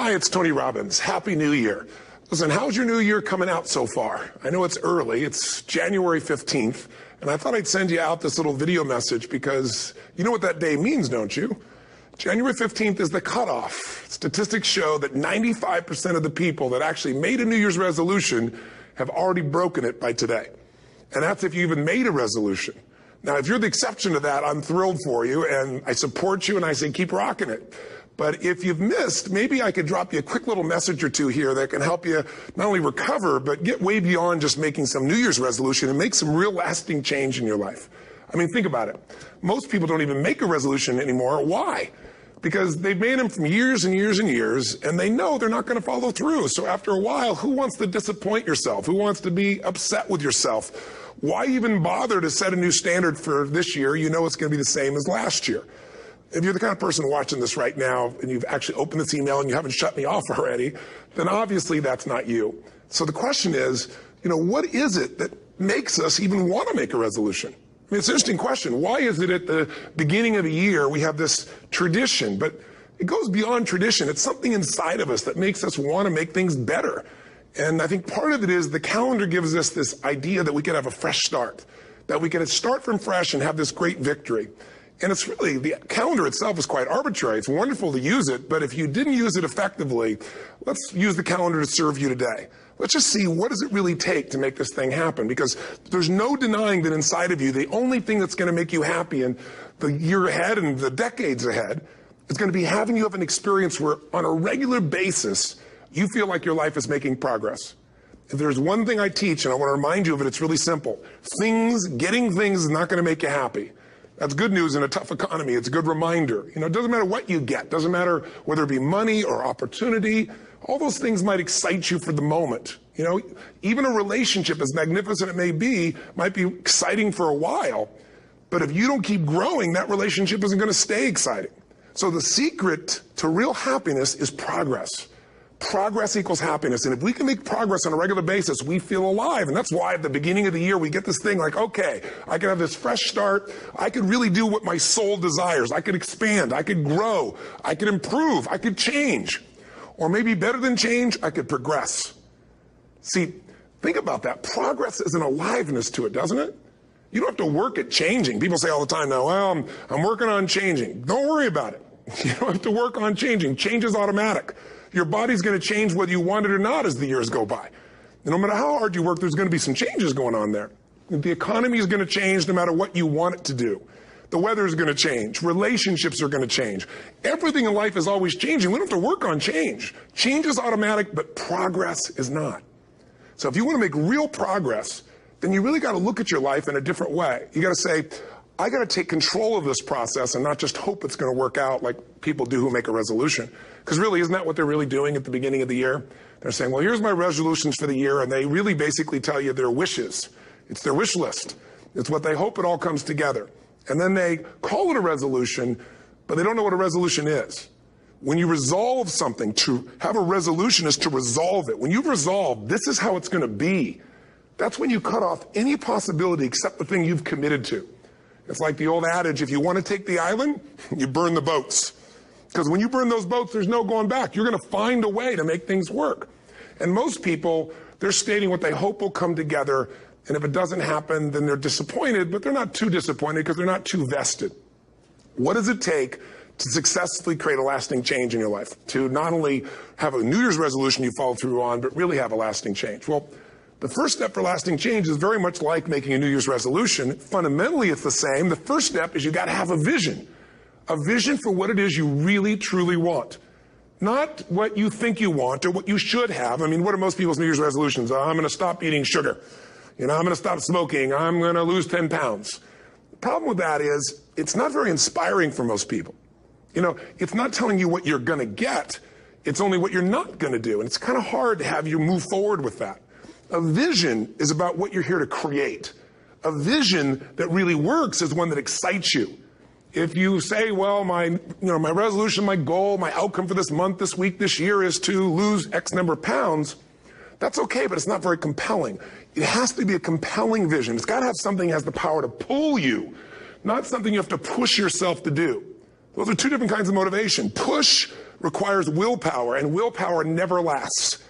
Hi, it's Tony Robbins. Happy New Year. Listen, how's your new year coming out so far? I know it's early. It's January 15th, and I thought I'd send you out this little video message because you know what that day means, don't you? January 15th is the cutoff. Statistics show that 95% of the people that actually made a New Year's resolution have already broken it by today. And that's if you even made a resolution. Now, if you're the exception to that, I'm thrilled for you, and I support you, and I say keep rocking it. But if you've missed, maybe I could drop you a quick little message or two here that can help you not only recover, but get way beyond just making some New Year's resolution and make some real lasting change in your life. I mean, think about it. Most people don't even make a resolution anymore. Why? Because they've made them from years and years and years, and they know they're not going to follow through. So after a while, who wants to disappoint yourself? Who wants to be upset with yourself? Why even bother to set a new standard for this year? You know it's going to be the same as last year. If you're the kind of person watching this right now and you've actually opened this email and you haven't shut me off already, then obviously that's not you. So the question is, what is it that makes us even want to make a resolution? I mean, it's an interesting question. Why is it at the beginning of the year we have this tradition? But it goes beyond tradition. It's something inside of us that makes us want to make things better. And I think part of it is the calendar gives us this idea that we could have a fresh start, that we could start from fresh and have this great victory. And it's really, the calendar itself is quite arbitrary. It's wonderful to use it, but if you didn't use it effectively, let's use the calendar to serve you today. Let's just see, what does it really take to make this thing happen? Because there's no denying that inside of you, the only thing that's going to make you happy in the year ahead and the decades ahead is going to be having you have an experience where on a regular basis, you feel like your life is making progress. If there's one thing I teach, and I want to remind you of it, it's really simple. Getting things is not going to make you happy. That's good news in a tough economy. It's a good reminder. It doesn't matter what you get. Doesn't matter whether it be money or opportunity. All those things might excite you for the moment. Even a relationship, as magnificent it may be, might be exciting for a while. But if you don't keep growing, that relationship isn't going to stay exciting. So the secret to real happiness is progress. Progress equals happiness. And if we can make progress on a regular basis, we feel alive. And that's why at the beginning of the year, we get this thing like, okay, I can have this fresh start. I could really do what my soul desires. I could expand. I could grow. I could improve. I could change. Or maybe better than change, I could progress. See, think about that. Progress is an aliveness to it, doesn't it? You don't have to work at changing. People say all the time now, well, I'm working on changing. Don't worry about it. You don't have to work on changing. Change is automatic. Your body's going to change whether you want it or not as the years go by. And no matter how hard you work, there's going to be some changes going on there. The economy is going to change no matter what you want it to do. The weather is going to change. Relationships are going to change. Everything in life is always changing. We don't have to work on change. Change is automatic, but progress is not. So if you want to make real progress, then you really got to look at your life in a different way. You got to say, I got to take control of this process and not just hope it's going to work out like people do who make a resolution. Because really, isn't that what they're really doing at the beginning of the year? They're saying, well, here's my resolutions for the year, and they really basically tell you their wishes. It's their wish list. It's what they hope it all comes together. And then they call it a resolution, but they don't know what a resolution is. When you resolve something, to have a resolution is to resolve it. When you've resolved, this is how it's going to be. That's when you cut off any possibility except the thing you've committed to. It's like the old adage, if you want to take the island, you burn the boats. Because when you burn those boats, there's no going back. You're going to find a way to make things work. And most people, they're stating what they hope will come together. And if it doesn't happen, then they're disappointed, but they're not too disappointed because they're not too vested. What does it take to successfully create a lasting change in your life? To not only have a New Year's resolution you follow through on, but really have a lasting change? Well, the first step for lasting change is very much like making a New Year's resolution. Fundamentally, it's the same. The first step is you got to have a vision for what it is you really, truly want. Not what you think you want or what you should have. I mean, what are most people's New Year's resolutions? I'm going to stop eating sugar. I'm going to stop smoking. I'm going to lose 10 pounds. The problem with that is it's not very inspiring for most people. It's not telling you what you're going to get. It's only what you're not going to do. And it's kind of hard to have you move forward with that. A vision is about what you're here to create. A vision that really works is one that excites you. If you say, well, my resolution, my goal, my outcome for this month, this week, this year is to lose X number of pounds, that's okay, but it's not very compelling. It has to be a compelling vision. It's got to have something that has the power to pull you, not something you have to push yourself to do. Those are two different kinds of motivation. Push requires willpower, and willpower never lasts.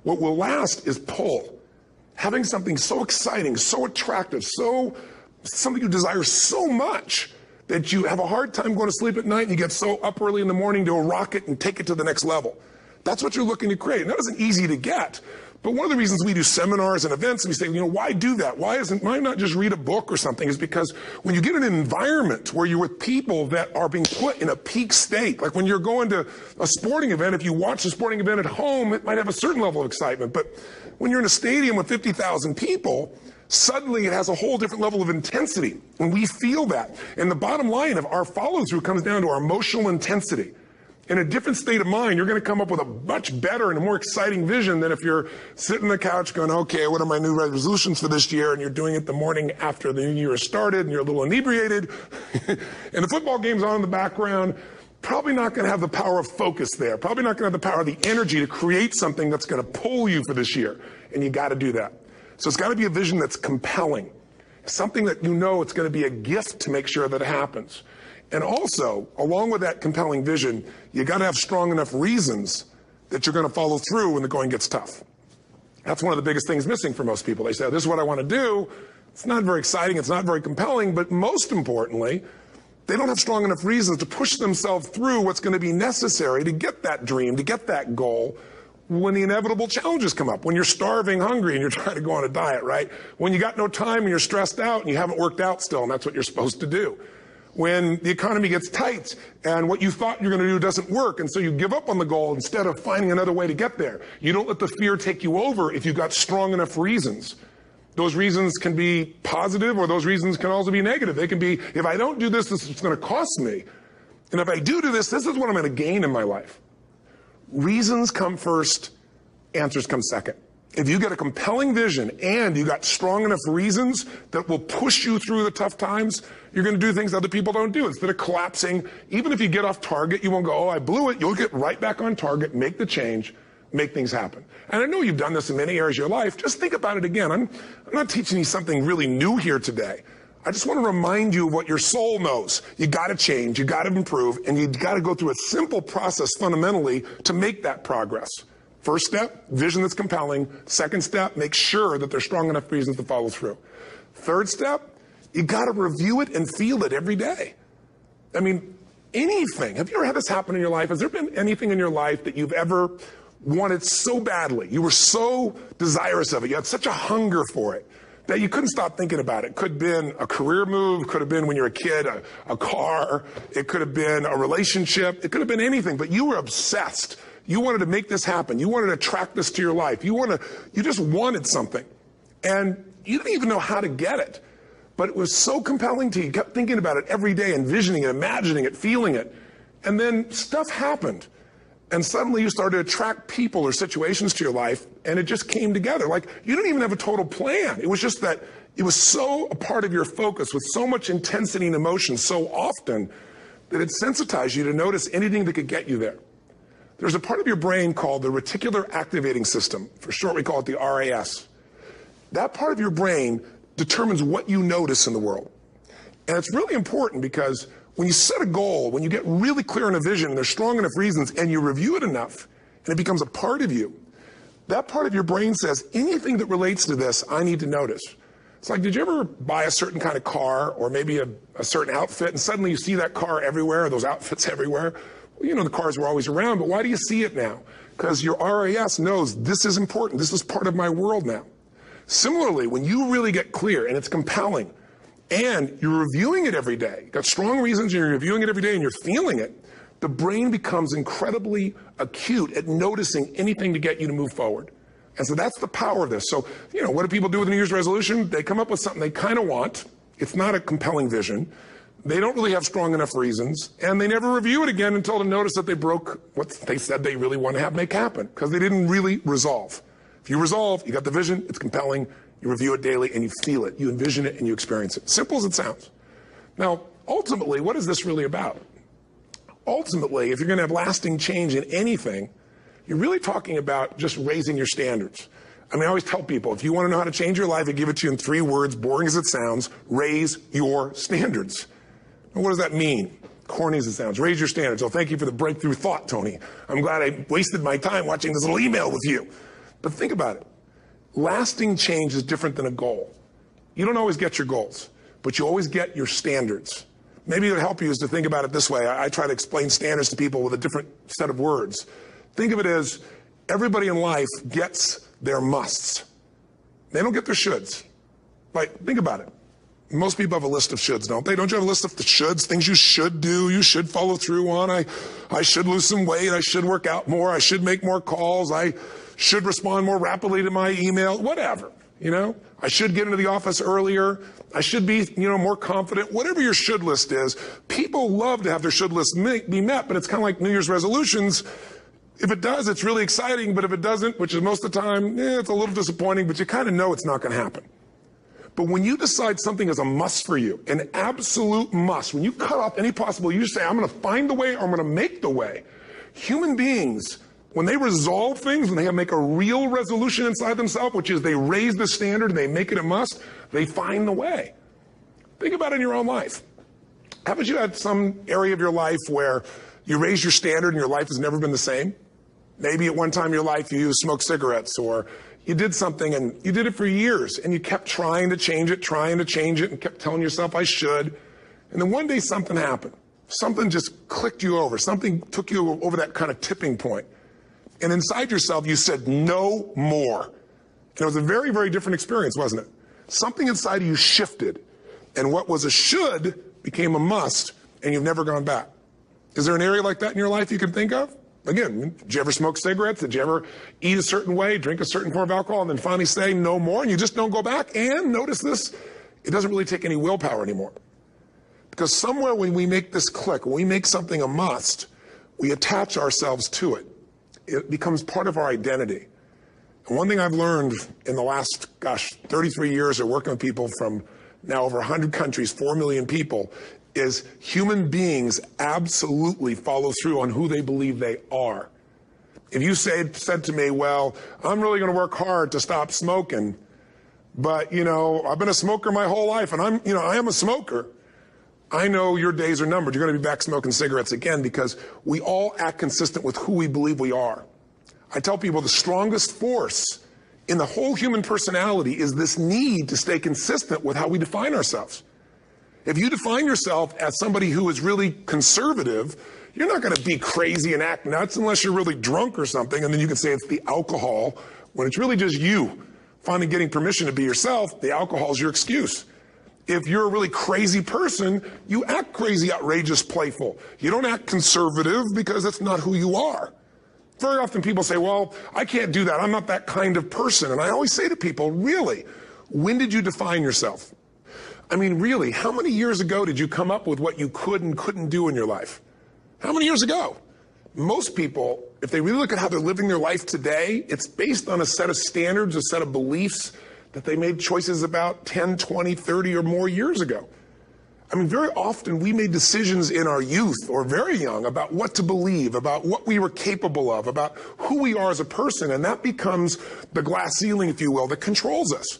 What will last is pull. Having something so exciting, so attractive, something you desire so much that you have a hard time going to sleep at night and you get so up early in the morning to rock it and take it to the next level. That's what you're looking to create. And that isn't easy to get. But one of the reasons we do seminars and events, and we say, why do that? Why not just read a book or something? Is because when you get in an environment where you're with people that are being put in a peak state, like when you're going to a sporting event, if you watch a sporting event at home, it might have a certain level of excitement. But when you're in a stadium with 50,000 people, suddenly it has a whole different level of intensity. And we feel that. And the bottom line of our follow-through comes down to our emotional intensity. In a different state of mind, you're going to come up with a much better and a more exciting vision than if you're sitting on the couch going, okay, what are my new resolutions for this year? And you're doing it the morning after the new year has started and you're a little inebriated and the football game's on in the background. Probably not going to have the power of focus there. Probably not going to have the power of the energy to create something that's going to pull you for this year. And you got to do that. So it's got to be a vision that's compelling. Something that it's going to be a gift to make sure that it happens. And also, along with that compelling vision, you got to have strong enough reasons that you're going to follow through when the going gets tough. That's one of the biggest things missing for most people. They say, this is what I want to do. It's not very exciting. It's not very compelling. But most importantly, they don't have strong enough reasons to push themselves through what's going to be necessary to get that dream, to get that goal when the inevitable challenges come up. When you're starving, hungry, and you're trying to go on a diet, right? When you got no time and you're stressed out and you haven't worked out still, and that's what you're supposed to do. When the economy gets tight and what you thought you're going to do doesn't work, and so you give up on the goal instead of finding another way to get there. You don't let the fear take you over if you've got strong enough reasons. Those reasons can be positive, or those reasons can also be negative. They can be, if I don't do this, this is going to cost me. And if I do this, this is what I'm going to gain in my life. Reasons come first, answers come second. If you get a compelling vision and you got strong enough reasons that will push you through the tough times, you're going to do things other people don't do. Instead of collapsing, even if you get off target, you won't go, oh, I blew it. You'll get right back on target, make the change, make things happen. And I know you've done this in many areas of your life. Just think about it again. I'm not teaching you something really new here today. I just want to remind you of what your soul knows. You got to change, you got to improve, and you got to go through a simple process fundamentally to make that progress. First step, vision that's compelling. Second step, make sure that there's strong enough reasons to follow through. Third step, you got to review it and feel it every day. I mean, anything. Have you ever had this happen in your life? Has there been anything in your life that you've ever wanted so badly? You were so desirous of it. You had such a hunger for it that you couldn't stop thinking about it. Could have been a career move. Could have been when you were a kid, a car. It could have been a relationship. It could have been anything, but you were obsessed. You wanted to make this happen. You wanted to attract this to your life. You just wanted something. And you didn't even know how to get it. But it was so compelling to you. You kept thinking about it every day, envisioning it, imagining it, feeling it. And then stuff happened. And suddenly you started to attract people or situations to your life, and it just came together. Like, you didn't even have a total plan. It was just that it was so a part of your focus with so much intensity and emotion so often that it sensitized you to notice anything that could get you there. There's a part of your brain called the reticular activating system. For short, we call it the RAS. That part of your brain determines what you notice in the world. And it's really important because when you set a goal, when you get really clear on a vision and there's strong enough reasons and you review it enough and it becomes a part of you, that part of your brain says, anything that relates to this, I need to notice. It's like, did you ever buy a certain kind of car or maybe a certain outfit and suddenly you see that car everywhere or those outfits everywhere? Well, you know, the cars were always around, but why do you see it now? Because your RAS knows this is important. This is part of my world now. Similarly, when you really get clear and it's compelling and you're reviewing it every day, you've got strong reasons and you're reviewing it every day and you're feeling it, the brain becomes incredibly acute at noticing anything to get you to move forward. And so that's the power of this. So, you know, what do people do with a New Year's resolution? They come up with something they kind of want. It's not a compelling vision. They don't really have strong enough reasons, and they never review it again until they notice that they broke what they said they really want to make happen, because they didn't really resolve. If you resolve, you got the vision, it's compelling, you review it daily, and you feel it, you envision it, and you experience it. Simple as it sounds. Now, ultimately, what is this really about? Ultimately, if you're going to have lasting change in anything, you're really talking about just raising your standards. I mean, I always tell people, if you want to know how to change your life, I give it to you in 3 words, boring as it sounds: raise your standards. And what does that mean? corny as it sounds. Raise your standards. Oh, thank you for the breakthrough thought, Tony. I'm glad I wasted my time watching this little email with you. But think about it. Lasting change is different than a goal. You don't always get your goals, but you always get your standards. Maybe it'll help you is to think about it this way. I try to explain standards to people with a different set of words. Think of it as everybody in life gets their musts. They don't get their shoulds. Like, think about it. Most people have a list of shoulds, don't they? Don't you have a list of the shoulds, things you should do, you should follow through on? I should lose some weight, I should work out more, I should make more calls, I should respond more rapidly to my email, whatever, you know? I should get into the office earlier, I should be, more confident, whatever your should list is. People love to have their should list be met, but it's kind of like New Year's resolutions. If it does, it's really exciting, but if it doesn't, which is most of the time, it's a little disappointing, but you kind of know it's not going to happen. But when you decide something is a must for you, an absolute must, when you cut off any possible, you say, I'm going to find the way or I'm going to make the way. Human beings, when they resolve things, when they make a real resolution inside themselves, which is they raise the standard and they make it a must, they find the way. Think about it in your own life. Haven't you had some area of your life where you raise your standard and your life has never been the same? Maybe at one time in your life you smoked cigarettes, or you did something and you did it for years and you kept trying to change it and kept telling yourself I should. And then one day something happened. Something just clicked you over. Something took you over that kind of tipping point. And inside yourself you said no more. And it was a very, very different experience, wasn't it? Something inside of you shifted. And what was a should became a must, and you've never gone back. Is there an area like that in your life you can think of? Again, did you ever smoke cigarettes? Did you ever eat a certain way, drink a certain form of alcohol, and then finally say no more, and you just don't go back? And notice this, it doesn't really take any willpower anymore. Because somewhere when we make this click, when we make something a must, we attach ourselves to it. It becomes part of our identity. And one thing I've learned in the last, 33 years of working with people from now over 100 countries, 4 million people, is human beings absolutely follow through on who they believe they are. If you said to me, well, I'm really going to work hard to stop smoking, but, I've been a smoker my whole life, and I am a smoker, I know your days are numbered. You're going to be back smoking cigarettes again, because we all act consistent with who we believe we are. I tell people the strongest force in the whole human personality is this need to stay consistent with how we define ourselves. If you define yourself as somebody who is really conservative, you're not going to be crazy and act nuts unless you're really drunk or something, and then you can say it's the alcohol, when it's really just you finally getting permission to be yourself. The alcohol is your excuse. If you're a really crazy person, you act crazy, outrageous, playful. You don't act conservative because that's not who you are. Very often people say, well, I can't do that. I'm not that kind of person. And I always say to people, really, when did you define yourself? I mean, really, how many years ago did you come up with what you could and couldn't do in your life? How many years ago? Most people, if they really look at how they're living their life today, it's based on a set of standards, a set of beliefs that they made choices about 10, 20, 30 or more years ago. I mean, very often we made decisions in our youth or very young about what to believe, about what we were capable of, about who we are as a person, and that becomes the glass ceiling, if you will, that controls us.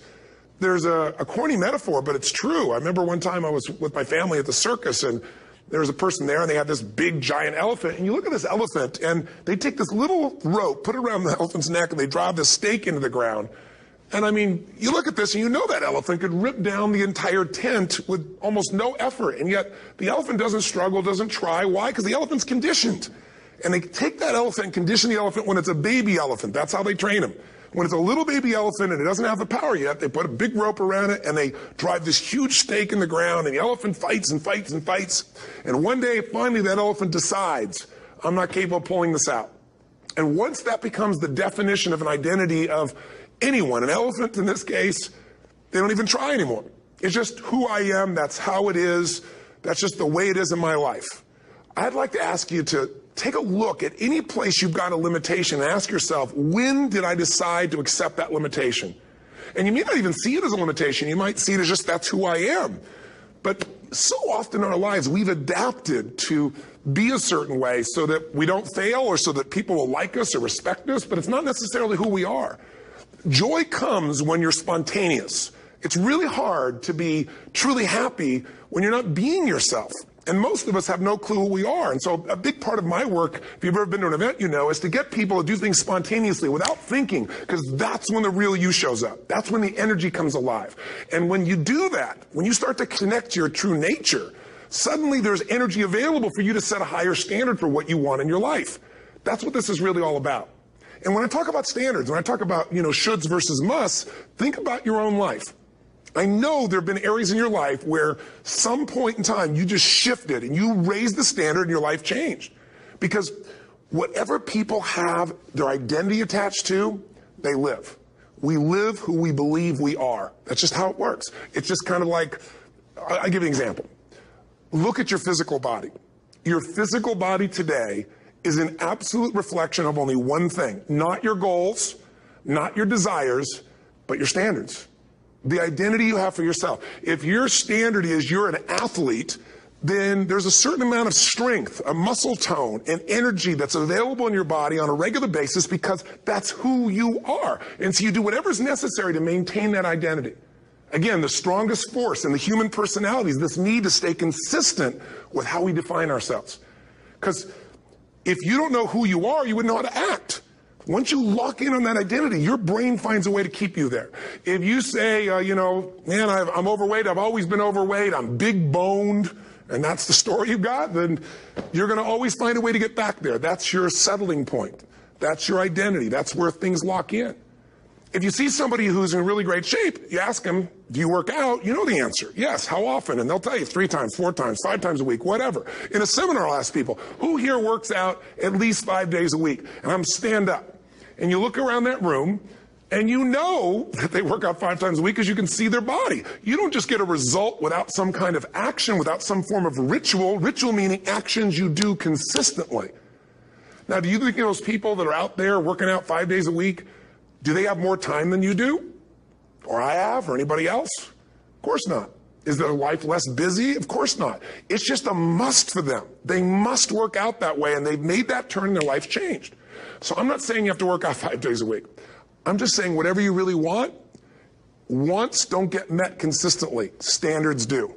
There's a corny metaphor, but it's true. I remember one time I was with my family at the circus, and there was a person there, and they had this big, giant elephant. And you look at this elephant, and they take this little rope, put it around the elephant's neck, and they drive this stake into the ground. And I mean, you look at this, and you know that elephant could rip down the entire tent with almost no effort. And yet, the elephant doesn't struggle, doesn't try. Why? Because the elephant's conditioned. And they take that elephant and condition the elephant when it's a baby elephant. That's how they train him. When it's a little baby elephant and it doesn't have the power yet, they put a big rope around it and they drive this huge stake in the ground, and the elephant fights and fights and fights. And one day, finally, that elephant decides, I'm not capable of pulling this out. And once that becomes the definition of an identity of anyone, an elephant in this case, they don't even try anymore. It's just who I am, that's how it is, that's just the way it is in my life. I'd like to ask you to take a look at any place you've got a limitation and ask yourself, when did I decide to accept that limitation? And you may not even see it as a limitation. You might see it as just that's who I am. But so often in our lives, we've adapted to be a certain way so that we don't fail or so that people will like us or respect us, but it's not necessarily who we are. Joy comes when you're spontaneous. It's really hard to be truly happy when you're not being yourself. And most of us have no clue who we are. And so a big part of my work, if you've ever been to an event, you know, is to get people to do things spontaneously without thinking, because that's when the real you shows up. That's when the energy comes alive. And when you do that, when you start to connect to your true nature, suddenly there's energy available for you to set a higher standard for what you want in your life. That's what this is really all about. And when I talk about standards, when I talk about, shoulds versus musts, think about your own life. I know there have been areas in your life where some point in time you just shifted and you raised the standard and your life changed. Because whatever people have their identity attached to, they live. We live who we believe we are. That's just how it works. It's just kind of like, I'll give you an example. Look at your physical body. Your physical body today is an absolute reflection of only one thing. Not your goals, not your desires, but your standards. The identity you have for yourself. If your standard is you're an athlete, then there's a certain amount of strength, a muscle tone, and energy that's available in your body on a regular basis because that's who you are. And so you do whatever's necessary to maintain that identity. Again, the strongest force in the human personality is this need to stay consistent with how we define ourselves. Because if you don't know who you are, you wouldn't know how to act. Once you lock in on that identity, your brain finds a way to keep you there. If you say, man, I'm overweight, I've always been overweight, I'm big boned, and that's the story you've got, then you're going to always find a way to get back there. That's your settling point. That's your identity. That's where things lock in. If you see somebody who's in really great shape, you ask them, do you work out? You know the answer. Yes. How often? And they'll tell you 3 times, 4 times, 5 times a week, whatever. In a seminar, I'll ask people, who here works out at least 5 days a week? And I'm stand up. And you look around that room, and you know that they work out 5 times a week because you can see their body. You don't just get a result without some kind of action, without some form of ritual. Ritual meaning actions you do consistently. Now, do you think those people that are out there working out 5 days a week, do they have more time than you do? Or I have, or anybody else? Of course not. Is their life less busy? Of course not. It's just a must for them. They must work out that way, and they've made that turn and their life changed. So I'm not saying you have to work out 5 days a week. I'm just saying whatever you really want, wants don't get met consistently. Standards do.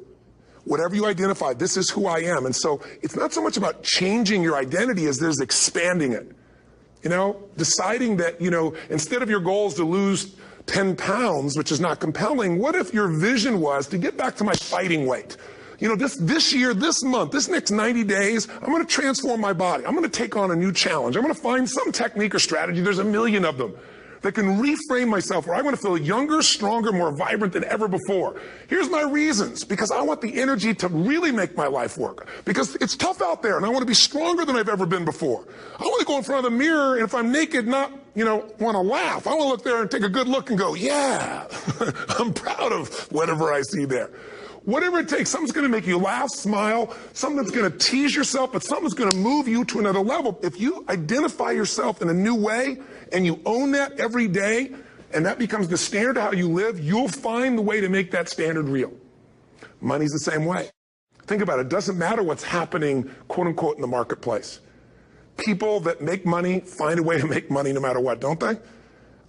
Whatever you identify, this is who I am. And so it's not so much about changing your identity as there's expanding it. Deciding that, instead of your goals to lose 10 pounds, which is not compelling, what if your vision was to get back to my fighting weight? This year, this month, this next 90 days, I'm going to transform my body. I'm going to take on a new challenge. I'm going to find some technique or strategy. There's a million of them that can reframe myself where I want to feel younger, stronger, more vibrant than ever before. Here's my reasons. Because I want the energy to really make my life work. Because it's tough out there, and I want to be stronger than I've ever been before. I want to go in front of the mirror, and if I'm naked, not, want to laugh. I want to look there and take a good look and go, yeah, I'm proud of whatever I see there. Whatever it takes, something's going to make you laugh, smile, something that's going to tease yourself, but something's going to move you to another level. If you identify yourself in a new way and you own that every day, and that becomes the standard of how you live, you'll find the way to make that standard real. Money's the same way. Think about it. It doesn't matter what's happening, quote unquote, in the marketplace. People that make money find a way to make money no matter what, don't they?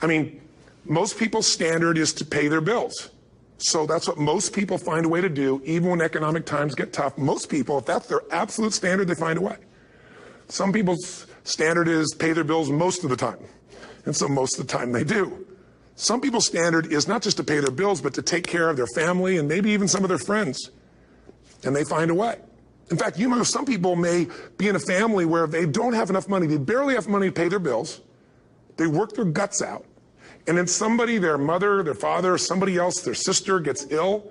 I mean, most people's standard is to pay their bills. So that's what most people find a way to do, even when economic times get tough. Most people, if that's their absolute standard, they find a way. Some people's standard is pay their bills most of the time. And so most of the time they do. Some people's standard is not just to pay their bills, but to take care of their family and maybe even some of their friends. And they find a way. In fact, some people may be in a family where they don't have enough money. They barely have money to pay their bills. They work their guts out. And then somebody, their mother, their father, somebody else, their sister gets ill,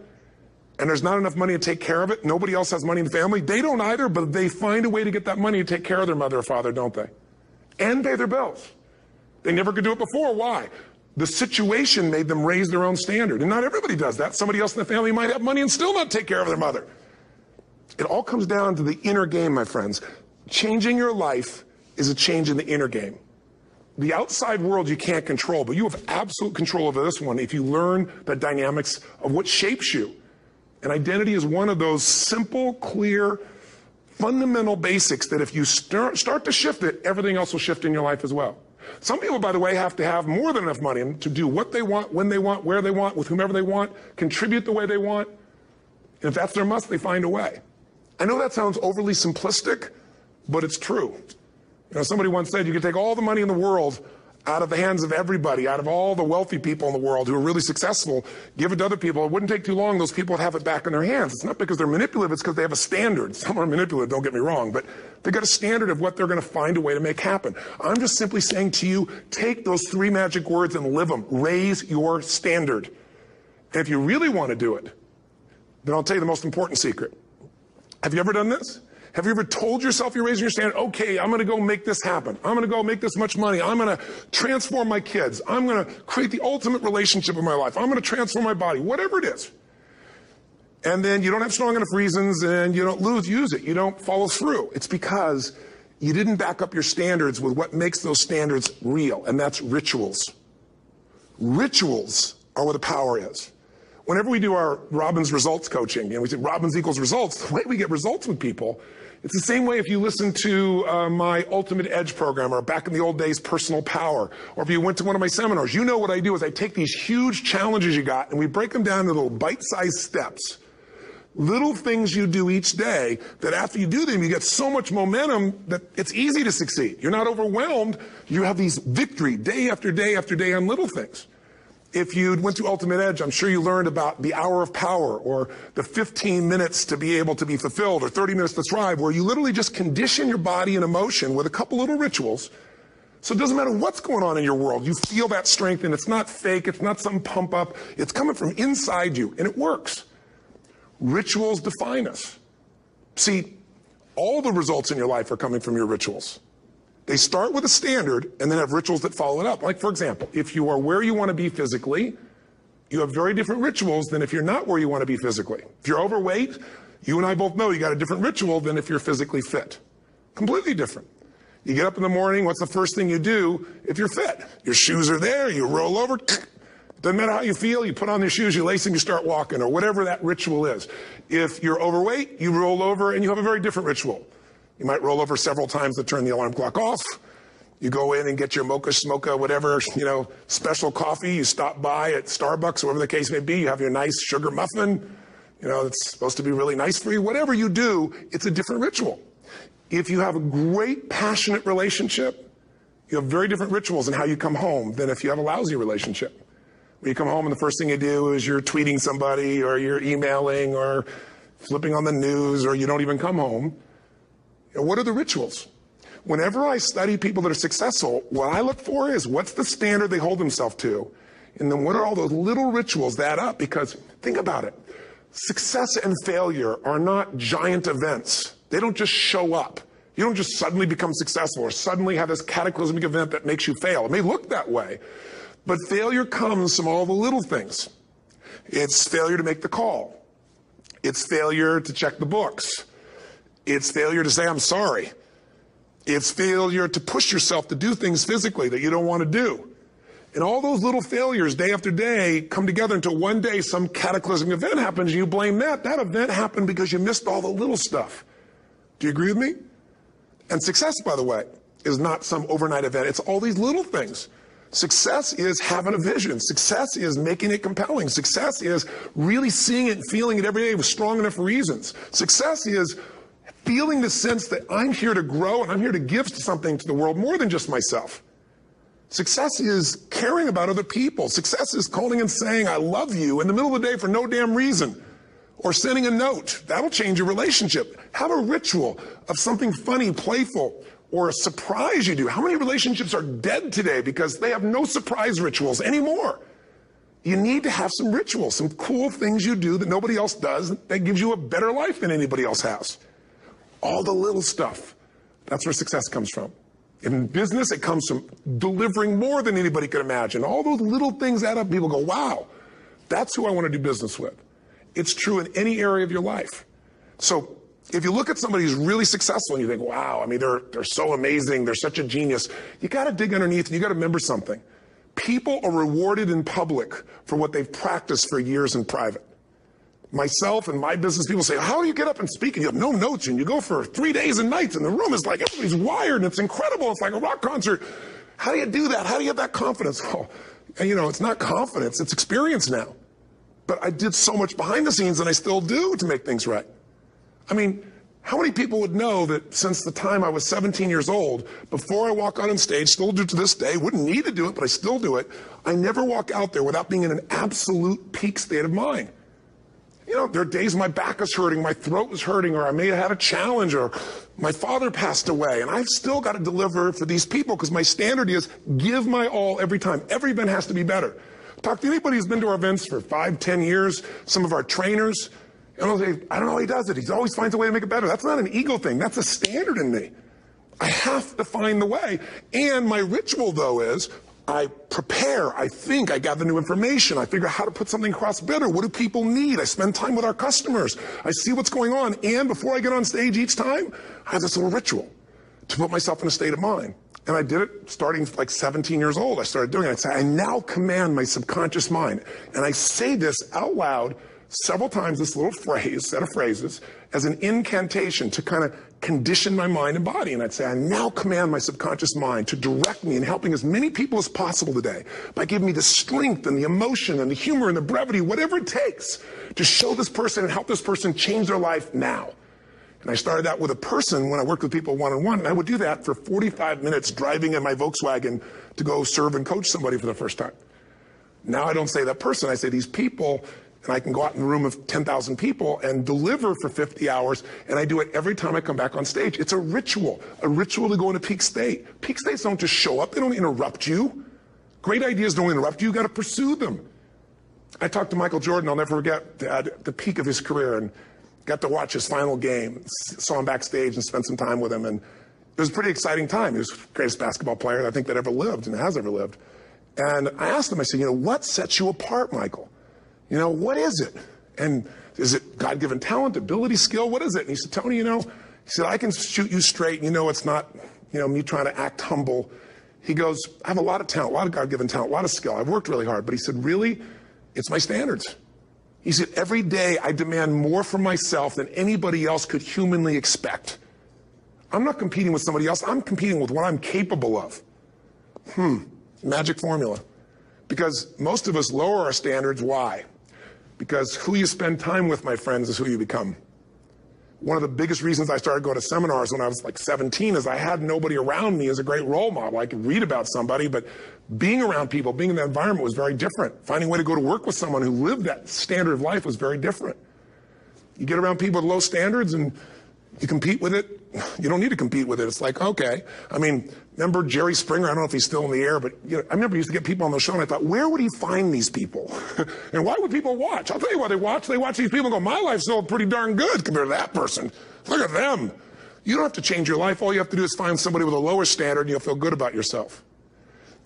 and there's not enough money to take care of it. Nobody else has money in the family. They don't either, but they find a way to get that money to take care of their mother or father, don't they? And pay their bills. They never could do it before. Why? The situation made them raise their own standard. And not everybody does that. Somebody else in the family might have money and still not take care of their mother. It all comes down to the inner game, my friends. Changing your life is a change in the inner game. The outside world you can't control, but you have absolute control over this one if you learn the dynamics of what shapes you. And identity is one of those simple, clear, fundamental basics that if you start to shift it, everything else will shift in your life as well. Some people, by the way, have to have more than enough money to do what they want, when they want, where they want, with whomever they want, contribute the way they want. And if that's their must, they find a way. I know that sounds overly simplistic, but it's true. You know, somebody once said you could take all the money in the world out of the hands of everybody, out of all the wealthy people in the world who are really successful, give it to other people. It wouldn't take too long. Those people would have it back in their hands. It's not because they're manipulative. It's because they have a standard. Some are manipulative, don't get me wrong, but they've got a standard of what they're going to find a way to make happen. I'm just simply saying to you, take those 3 magic words and live them. Raise your standard. And if you really want to do it, then I'll tell you the most important secret. Have you ever done this? Have you ever told yourself you're raising your standard? Okay, I'm going to go make this happen. I'm going to go make this much money. I'm going to transform my kids. I'm going to create the ultimate relationship in my life. I'm going to transform my body, whatever it is. And then you don't have strong enough reasons and you don't use it. You don't follow through. It's because you didn't back up your standards with what makes those standards real, and that's rituals. Rituals are where the power is. Whenever we do our Robbins results coaching, and we say Robbins equals results, the way we get results with people, it's the same way if you listen to my Ultimate Edge program, or back in the old days, Personal Power, or if you went to one of my seminars. You know what I do is I take these huge challenges you got and we break them down into little bite-sized steps. Little things you do each day that after you do them, you get so much momentum that it's easy to succeed. You're not overwhelmed. You have these victory day after day after day on little things. If you went to Ultimate Edge, I'm sure you learned about the hour of power, or the 15 minutes to be able to be fulfilled, or 30 minutes to thrive, where you literally just condition your body and emotion with a couple little rituals. So it doesn't matter what's going on in your world. You feel that strength, and it's not fake. It's not some pump up. It's coming from inside you, and it works. Rituals define us. See, all the results in your life are coming from your rituals. They start with a standard and then have rituals that follow it up. Like, for example, if you are where you want to be physically, you have very different rituals than if you're not where you want to be physically. If you're overweight, you and I both know you got a different ritual than if you're physically fit. Completely different. You get up in the morning, what's the first thing you do if you're fit? Your shoes are there, you roll over, doesn't matter how you feel, you put on your shoes, you lace them, you start walking, or whatever that ritual is. If you're overweight, you roll over and you have a very different ritual. You might roll over several times to turn the alarm clock off. You go in and get your mocha, smocha, whatever, special coffee. You stop by at Starbucks, whatever the case may be. You have your nice sugar muffin. It's supposed to be really nice for you. Whatever you do, it's a different ritual. If you have a great, passionate relationship, you have very different rituals in how you come home than if you have a lousy relationship. When you come home and the first thing you do is you're tweeting somebody, or you're emailing, or flipping on the news, or you don't even come home. What are the rituals? Whenever I study people that are successful, what I look for is what's the standard they hold themselves to, and then what are all those little rituals that add up? Because think about it. Success and failure are not giant events. They don't just show up. You don't just suddenly become successful or suddenly have this cataclysmic event that makes you fail. It may look that way, but failure comes from all the little things. It's failure to make the call. It's failure to check the books. It's failure to say, I'm sorry. It's failure to push yourself to do things physically that you don't want to do. And all those little failures day after day come together until one day some cataclysmic event happens and you blame that. That event happened because you missed all the little stuff. Do you agree with me? And success, by the way, is not some overnight event. It's all these little things. Success is having a vision. Success is making it compelling. Success is really seeing it and feeling it every day with strong enough reasons. Success is feeling the sense that I'm here to grow and I'm here to give something to the world more than just myself. Success is caring about other people. Success is calling and saying, I love you in the middle of the day for no damn reason. Or sending a note. That'll change your relationship. Have a ritual of something funny, playful, or a surprise you do. How many relationships are dead today because they have no surprise rituals anymore? You need to have some rituals, some cool things you do that nobody else does that gives you a better life than anybody else has. All the little stuff. That's where success comes from. In business, it comes from delivering more than anybody could imagine. All those little things add up. People go, wow, that's who I want to do business with. It's true in any area of your life. So if you look at somebody who's really successful and you think, wow, I mean, they're so amazing, they're such a genius, you got to dig underneath and you got to remember something. People are rewarded in public for what they've practiced for years in private. Myself and my business people say, how do you get up and speak and you have no notes and you go for 3 days and nights and the room is like everybody's wired and it's incredible. It's like a rock concert. How do you do that? How do you have that confidence? Oh, it's not confidence, it's experience now. But I did so much behind the scenes and I still do to make things right. I mean, How many people would know that since the time I was 17 years old, before I walk out on stage, still do to this day, wouldn't need to do it, but I still do it, I never walk out there without being in an absolute peak state of mind. You know, there are days my back is hurting, my throat is hurting, or I may have had a challenge, or my father passed away, and I've still got to deliver for these people because my standard is give my all every time. Every event has to be better. Talk to anybody who's been to our events for 5, 10 years, some of our trainers, and I'll say, I don't know how he does it. He always finds a way to make it better. That's not an ego thing. That's a standard in me. I have to find the way. And my ritual, though, is I prepare, I think, I gather new information, I figure out how to put something across better. What do people need? I spend time with our customers. I see what's going on. And before I get on stage each time, I have this little ritual to put myself in a state of mind. And I did it starting like 17 years old. I started doing it. I say, I now command my subconscious mind. And I say this out loud several times, this little phrase, set of phrases, as an incantation to kind of condition my mind and body. And I'd say, I now command my subconscious mind to direct me in helping as many people as possible today by giving me the strength and the emotion and the humor and the brevity, whatever it takes to show this person and help this person change their life now. And I started that with a person when I worked with people one-on-one, and I would do that for 45 minutes driving in my Volkswagen to go serve and coach somebody for the first time. Now I don't say that person, I say these people. And I can go out in a room of 10,000 people and deliver for 50 hours, and I do it every time I come back on stage. It's a ritual to go into peak state. Peak states don't just show up, they don't interrupt you. Great ideas don't interrupt you, you gotta pursue them. I talked to Michael Jordan, I'll never forget, at the peak of his career, and got to watch his final game, saw him backstage and spent some time with him, and it was a pretty exciting time. He was the greatest basketball player I think that ever lived and has ever lived. And I asked him, I said, what sets you apart, Michael? What is it? And is it God-given talent, ability, skill? What is it? And he said, Tony, he said, I can shoot you straight. It's not, me trying to act humble. He goes, I have a lot of talent, a lot of God-given talent, a lot of skill. I've worked really hard. But he said, really, it's my standards. He said, every day I demand more from myself than anybody else could humanly expect. I'm not competing with somebody else. I'm competing with what I'm capable of. Magic formula. Because most of us lower our standards. Why? Because who you spend time with, my friends, is who you become. One of the biggest reasons I started going to seminars when I was like 17 is I had nobody around me as a great role model. I could read about somebody, but being around people, being in that environment was very different. Finding a way to go to work with someone who lived that standard of life was very different. You get around people with low standards and you compete with it. You don't need to compete with it. It's like, okay. Remember Jerry Springer? I don't know if he's still in the air, but I remember he used to get people on the show, and I thought, where would he find these people? And why would people watch? I'll tell you why they watch. They watch these people and go, my life's still pretty darn good compared to that person. Look at them. You don't have to change your life. All you have to do is find somebody with a lower standard, and you'll feel good about yourself.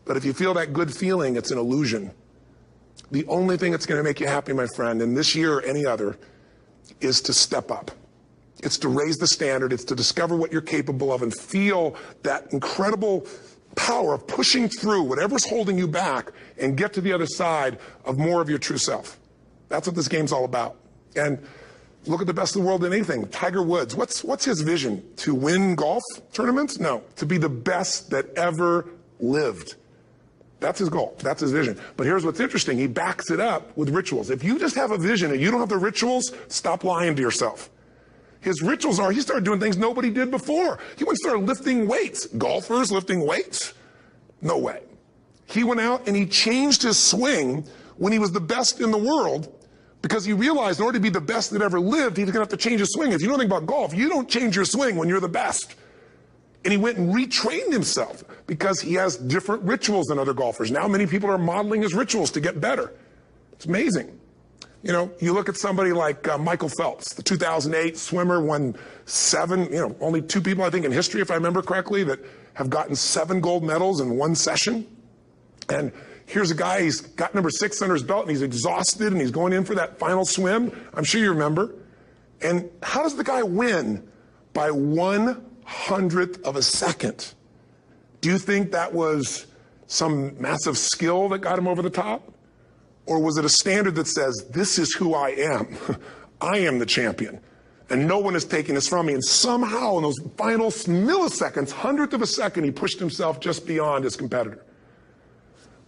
But if you feel that good feeling, it's an illusion. The only thing that's going to make you happy, my friend, in this year or any other, is to step up. It's to raise the standard. It's to discover what you're capable of and feel that incredible power of pushing through whatever's holding you back and get to the other side of more of your true self. That's what this game's all about. And look at the best in the world in anything. Tiger Woods, what's his vision? To win golf tournaments? No, to be the best that ever lived. That's his goal. That's his vision. But here's what's interesting. He backs it up with rituals. If you just have a vision and you don't have the rituals, stop lying to yourself. His rituals are, he started doing things nobody did before. He went and started lifting weights. Golfers lifting weights? No way. He went out and he changed his swing when he was the best in the world because he realized in order to be the best that ever lived, he's going to have to change his swing. If you know anything about golf, you don't change your swing when you're the best. And he went and retrained himself because he has different rituals than other golfers. Now many people are modeling his rituals to get better. It's amazing. You look at somebody like Michael Phelps, the 2008 swimmer, won 7, only 2 people, I think, in history, if I remember correctly, that have gotten 7 gold medals in one session. And here's a guy, he's got number 6 under his belt, and he's exhausted, and he's going in for that final swim. I'm sure you remember. And how does the guy win? By 1/100th of a second. Do you think that was some massive skill that got him over the top? Or was it a standard that says, this is who I am. I am the champion. And no one is taking this from me. And somehow in those final milliseconds, 1/100th of a second, he pushed himself just beyond his competitor.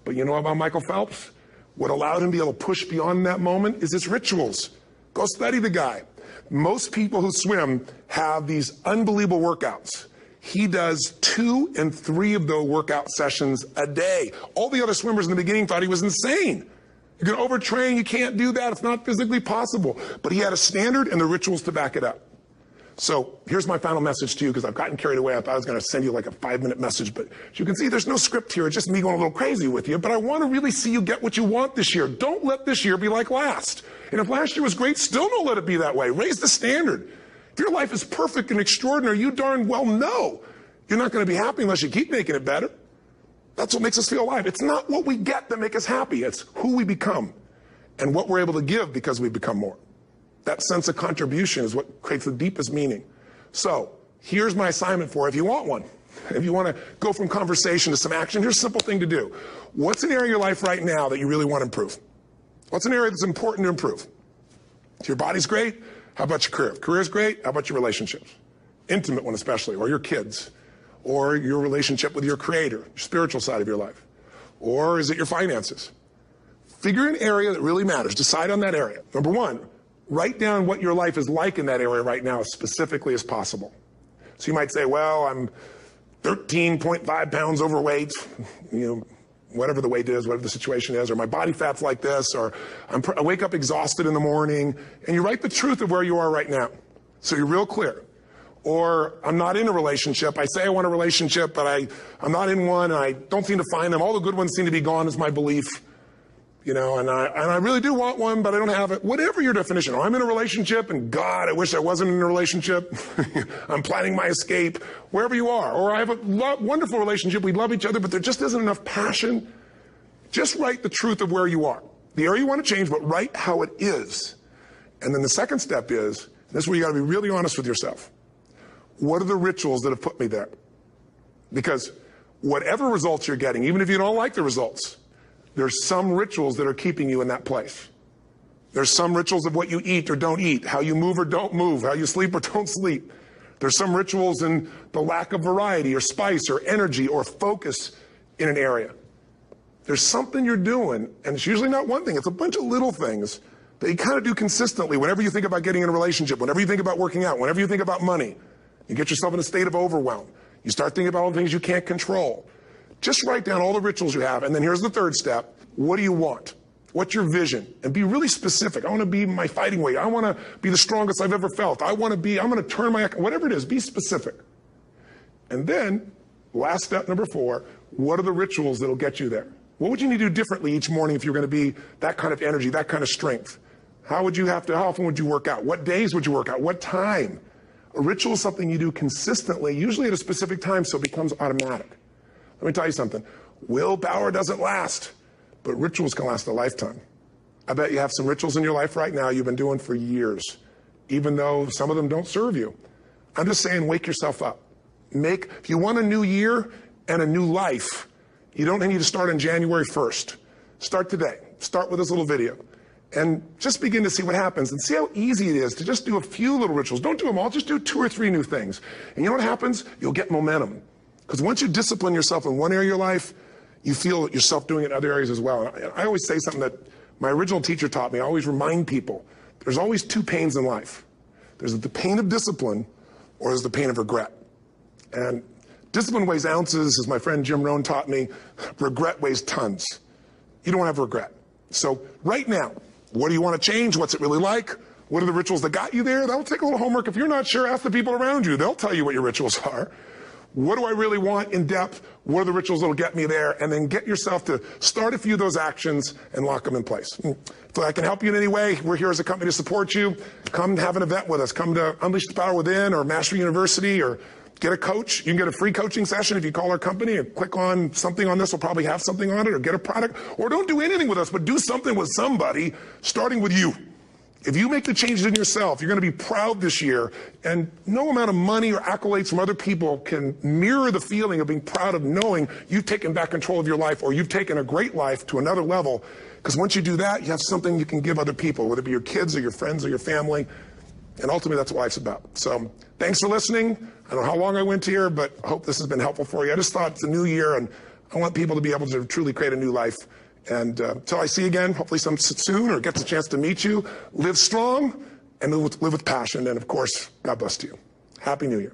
But you know about Michael Phelps? What allowed him to be able to push beyond that moment is his rituals. Go study the guy. Most people who swim have these unbelievable workouts. He does 2 and 3 of those workout sessions a day. All the other swimmers in the beginning thought he was insane. You're going to overtrain, you can't do that, it's not physically possible. But he had a standard and the rituals to back it up. So here's my final message to you, because I've gotten carried away. I thought I was going to send you like a 5-minute message, but as you can see, there's no script here. It's just me going a little crazy with you, but I want to really see you get what you want this year. Don't let this year be like last. And if last year was great, still don't let it be that way. Raise the standard. If your life is perfect and extraordinary, you darn well know you're not going to be happy unless you keep making it better. That's what makes us feel alive. It's not what we get that makes us happy. It's who we become and what we're able to give because we become more. That sense of contribution is what creates the deepest meaning. So here's my assignment for you if you want one. If you want to go from conversation to some action, here's a simple thing to do. What's an area of your life right now that you really want to improve? What's an area that's important to improve? If your body's great, how about your career? If career's great, how about your relationships? Intimate one especially, or your kids, or your relationship with your creator, your spiritual side of your life. Or is it your finances? Figure an area that really matters. Decide on that area. Number one, write down what your life is like in that area right now as specifically as possible. So you might say, well, I'm 13.5 pounds overweight, whatever the weight is, whatever the situation is, or my body fat's like this, or I wake up exhausted in the morning, and you write the truth of where you are right now. So you're real clear. Or I'm not in a relationship. I say I want a relationship, but I'm not in one, and I don't seem to find them. All the good ones seem to be gone is my belief. And I really do want one, but I don't have it. Whatever your definition. Or I'm in a relationship, and God, I wish I wasn't in a relationship. I'm planning my escape. Wherever you are. Or I have a wonderful relationship. We love each other, but there just isn't enough passion. Just write the truth of where you are. The area you want to change, but write how it is. And then the second step is, this is where you got to be really honest with yourself. What are the rituals that have put me there? Because whatever results you're getting, even if you don't like the results, there's some rituals that are keeping you in that place. There's some rituals of what you eat or don't eat, how you move or don't move, how you sleep or don't sleep. There's some rituals in the lack of variety or spice or energy or focus in an area. There's something you're doing, and it's usually not one thing, it's a bunch of little things that you kind of do consistently whenever you think about getting in a relationship, whenever you think about working out, whenever you think about money. You get yourself in a state of overwhelm. You start thinking about all the things you can't control. Just write down all the rituals you have, and then here's the third step. What do you want? What's your vision? And be really specific. I want to be my fighting weight. I want to be the strongest I've ever felt. I'm going to turn my, whatever it is, be specific. And then, last step, number 4, what are the rituals that'll get you there? What would you need to do differently each morning if you're going to be that kind of energy, that kind of strength? How often would you work out? What days would you work out? What time? A ritual is something you do consistently, usually at a specific time, so it becomes automatic. Let me tell you something. Willpower doesn't last, but rituals can last a lifetime. I bet you have some rituals in your life right now you've been doing for years, even though some of them don't serve you. I'm just saying, wake yourself up. If you want a new year and a new life, you don't need to start on January 1st. Start today. Start with this little video. And just begin to see what happens and see how easy it is to just do a few little rituals. Don't do them all, just do 2 or 3 new things. And you know what happens? You'll get momentum. Because once you discipline yourself in one area of your life, you feel yourself doing it in other areas as well. And I always say something that my original teacher taught me. I always remind people, there's always 2 pains in life. There's the pain of discipline, or there's the pain of regret. And discipline weighs ounces, as my friend Jim Rohn taught me. Regret weighs tons. You don't want to have regret. So right now, what do you want to change? What's it really like? What are the rituals that got you there? That'll take a little homework. If you're not sure, ask the people around you. They'll tell you what your rituals are. What do I really want in depth? What are the rituals that'll get me there? And then get yourself to start a few of those actions and lock them in place. If I can help you in any way, we're here as a company to support you. Come have an event with us. Come to Unleash the Power Within or Mastery University, or get a coach. You can get a free coaching session if you call our company and click on something on this. We'll probably have something on it, or get a product. Or don't do anything with us, but do something with somebody, starting with you. If you make the changes in yourself, you're going to be proud this year. And no amount of money or accolades from other people can mirror the feeling of being proud of knowing you've taken back control of your life, or you've taken a great life to another level. Because once you do that, you have something you can give other people, whether it be your kids or your friends or your family. And ultimately, that's what life's about. So thanks for listening. I don't know how long I went here, but I hope this has been helpful for you. I just thought it's a new year, and I want people to be able to truly create a new life. And until I see you again, hopefully soon, or gets a chance to meet you, live strong and live with passion. And of course, God bless to you. Happy New Year.